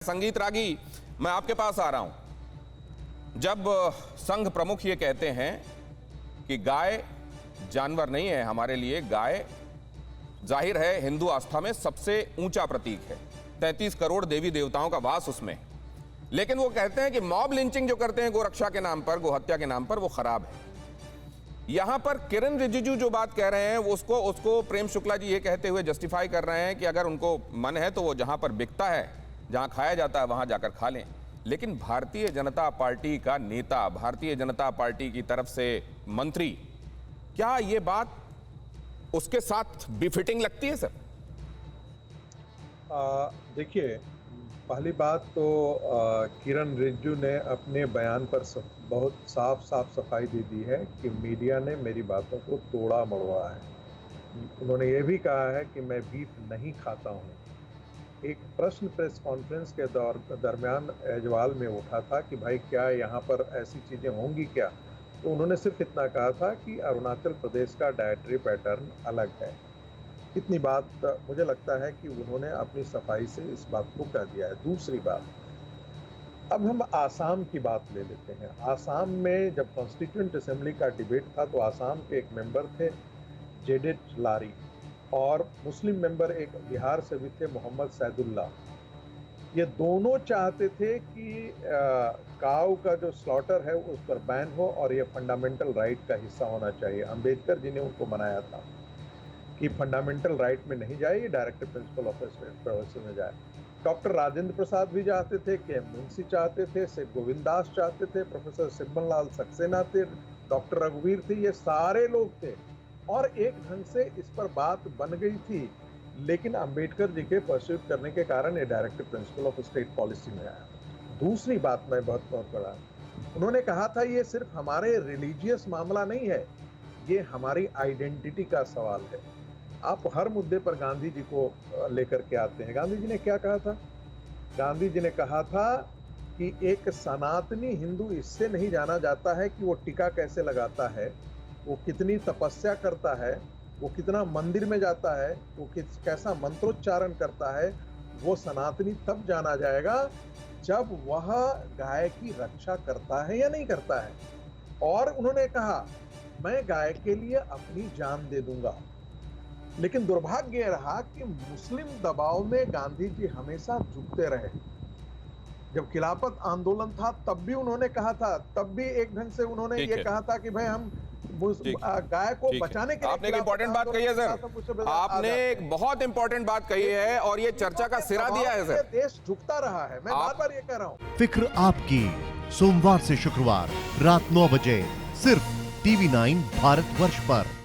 संगीत रागी, मैं आपके पास आ रहा हूं। जब संघ प्रमुख ये कहते हैं कि गाय जानवर नहीं है हमारे लिए, गाय जाहिर है हिंदू आस्था में सबसे ऊंचा प्रतीक है, 33 करोड़ देवी देवताओं का वास उसमें। लेकिन वो कहते हैं कि मॉब लिंचिंग जो करते हैं गोरक्षा के नाम पर, गोहत्या के नाम पर, वो खराब है। यहां पर किरण रिजिजू जो बात कह रहे हैं उसको प्रेम शुक्ला जी ये कहते हुए जस्टिफाई कर रहे हैं कि अगर उनको मन है तो वो जहां पर बिकता है, जहां खाया जाता है, वहां जाकर खा लें। लेकिन भारतीय जनता पार्टी का नेता, भारतीय जनता पार्टी की तरफ से मंत्री, क्या ये बात उसके साथ बिफिटिंग लगती है सर? देखिए, पहली बात तो किरण रिजिजू ने अपने बयान पर बहुत साफ सफाई दे दी है कि मीडिया ने मेरी बातों को तोड़ा मड़वा है। उन्होंने ये भी कहा है कि मैं बीफ नहीं खाता हूँ। एक प्रश्न प्रेस कॉन्फ्रेंस के दरमियान एजवाल में उठा था कि भाई क्या यहाँ पर ऐसी चीज़ें होंगी क्या, तो उन्होंने सिर्फ इतना कहा था कि अरुणाचल प्रदेश का डाइटरी पैटर्न अलग है। इतनी बात मुझे लगता है कि उन्होंने अपनी सफाई से इस बात को कह दिया है। दूसरी बात, अब हम आसाम की बात ले लेते हैं। आसाम में जब कॉन्स्टिट्यूएंट असेंबली का डिबेट था तो आसाम के एक मेंबर थे जेडेट लारी, और मुस्लिम मेंबर एक बिहार से भी थे मोहम्मद सैदुल्ला। ये दोनों चाहते थे कि काऊ का जो स्लॉटर है उस पर बैन हो और ये फंडामेंटल राइट का हिस्सा होना चाहिए। अंबेडकर जी ने उनको मनाया था कि फंडामेंटल राइट में नहीं जाए, ये डायरेक्टिव प्रिंसिपल ऑफ प्रोफेसर में जाए। डॉक्टर राजेंद्र प्रसाद भी चाहते थे, के मुंशी चाहते थे, से गोविंद दास चाहते थे, प्रोफेसर सिब्बन लाल सक्सेना थे, डॉक्टर रघुवीर थे, ये सारे लोग थे और एक ढंग से इस पर बात बन गई थी। लेकिन अंबेडकर जी के परस्यूट करने के कारण ये directive principle of state policy में आया। दूसरी बात मैं बहुत बड़ा, उन्होंने कहा था ये सिर्फ हमारे रिलीजियस मामला नहीं है, ये हमारी आइडेंटिटी का सवाल है। आप हर मुद्दे पर गांधी जी को लेकर के आते हैं। गांधी जी ने क्या कहा था? गांधी जी ने कहा था कि एक सनातनी हिंदू इससे नहीं जाना जाता है कि वो टीका कैसे लगाता है, वो कितनी तपस्या करता है, वो कितना मंदिर में जाता है, वो कैसा मंत्रोच्चारण करता है। वो सनातनी तब जाना जाएगा जब वह गाय की रक्षा करता है या नहीं करता है। और उन्होंने कहा मैं गाय के लिए अपनी जान दे दूंगा। लेकिन दुर्भाग्य रहा कि मुस्लिम दबाव में गांधी जी हमेशा झुकते रहे। जब खिलाफत आंदोलन था तब भी उन्होंने कहा था, तब भी एक ढंग से उन्होंने ये कहा था कि भाई हम गाय को बचाने के लिए। आपने एक इंपॉर्टेंट बात कही है सर, आपने एक बहुत इंपॉर्टेंट बात कही है और ये चर्चा का सिरा दिया है सर। देश झुकता रहा है, मैं बार बार ये कह रहा हूँ। फिक्र आपकी, सोमवार से शुक्रवार रात 9 बजे सिर्फ TV9 भारतवर्ष पर।